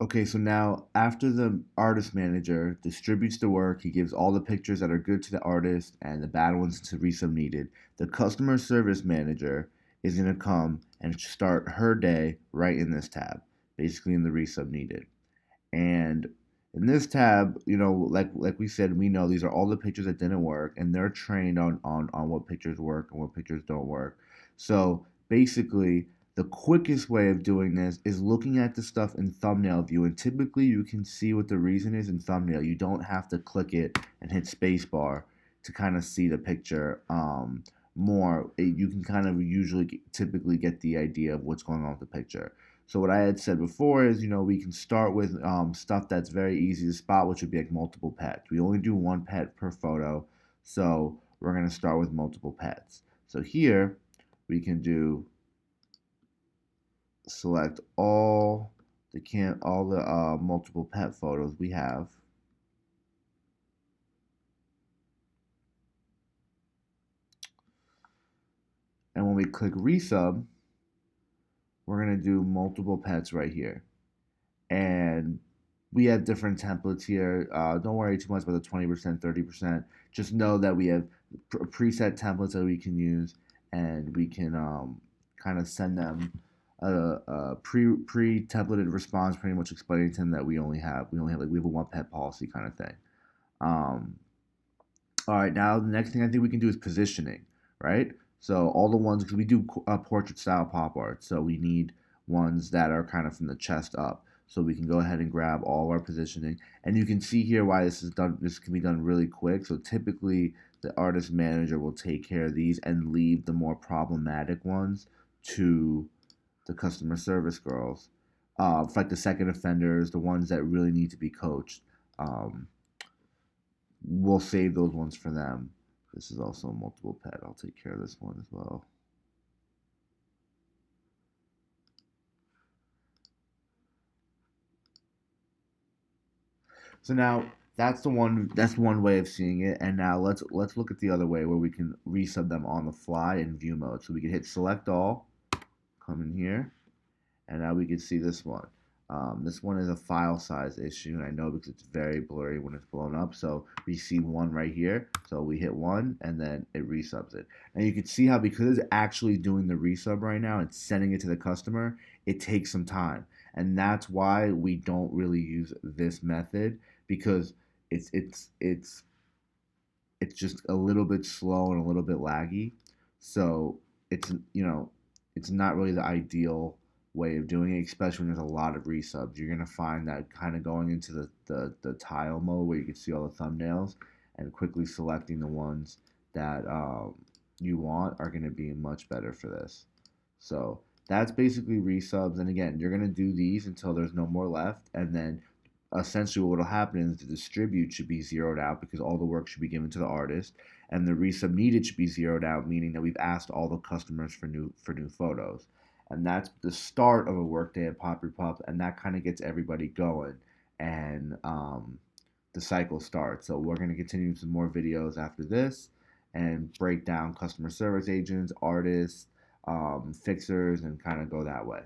Okay, so now after the artist manager distributes the work, he gives all the pictures that are good to the artist and the bad ones to Resub needed. The customer service manager is going to come and start her day right in this tab, basically in the Resub needed. And in this tab, like we said, we know these are all the pictures that didn't work, and they're trained on what pictures work and what pictures don't work. So basically, the quickest way of doing this is looking at the stuff in thumbnail view, and typically you can see what the reason is in thumbnail. You don't have to click it and hit spacebar to kind of see the picture more. You can kind of typically get the idea of what's going on with the picture. So what I had said before is, we can start with stuff that's very easy to spot, which would be like multiple pets. We only do one pet per photo, so we're going to start with multiple pets. So here we can do select all the multiple pet photos we have, and when we click resub, we're going to do multiple pets right here. And we have different templates here. Don't worry too much about the 20%, 30%. Just know that we have preset templates that we can use, and we can kind of send them a pre templated response, pretty much explaining to them that we have a one pet policy kind of thing. Um, all right, now the next thing I think we can do is positioning, right? So all the ones, because we do portrait style pop art, so we need ones that are kind of from the chest up. So we can go ahead and grab all of our positioning, and you can see here why this is done. This can be done really quick. So typically, the artist manager will take care of these and leave the more problematic ones to the customer service girls, for like the second offenders, the ones that really need to be coached. Um, we'll save those ones for them. This is also a multiple pet. I'll take care of this one as well. So now that's one way of seeing it. And now let's look at the other way where we can resub them on the fly in view mode. So we can hit select all, come in here, and now we can see this one. This one is a file size issue, and I know because it's very blurry when it's blown up. So we see one right here. So we hit one, and then it resubs it. And you can see how because it's actually doing the resub right now and sending it to the customer, it takes some time. And that's why we don't really use this method because it's it's it's it's just a little bit slow and a little bit laggy. So it's it's not really the ideal way of doing it, especially when there's a lot of resubs. You're gonna find that kind of going into the tile mode where you can see all the thumbnails and quickly selecting the ones that you want are gonna be much better for this. So that's basically resubs. And again, you're gonna do these until there's no more left, and then essentially what will happen is the distribute should be zeroed out because all the work should be given to the artist, and the resub needed should be zeroed out, meaning that we've asked all the customers for new photos. And that's the start of a workday at Pop Your Pup, and that kind of gets everybody going, and the cycle starts. So we're going to continue some more videos after this and break down customer service agents, artists, fixers, and kind of go that way.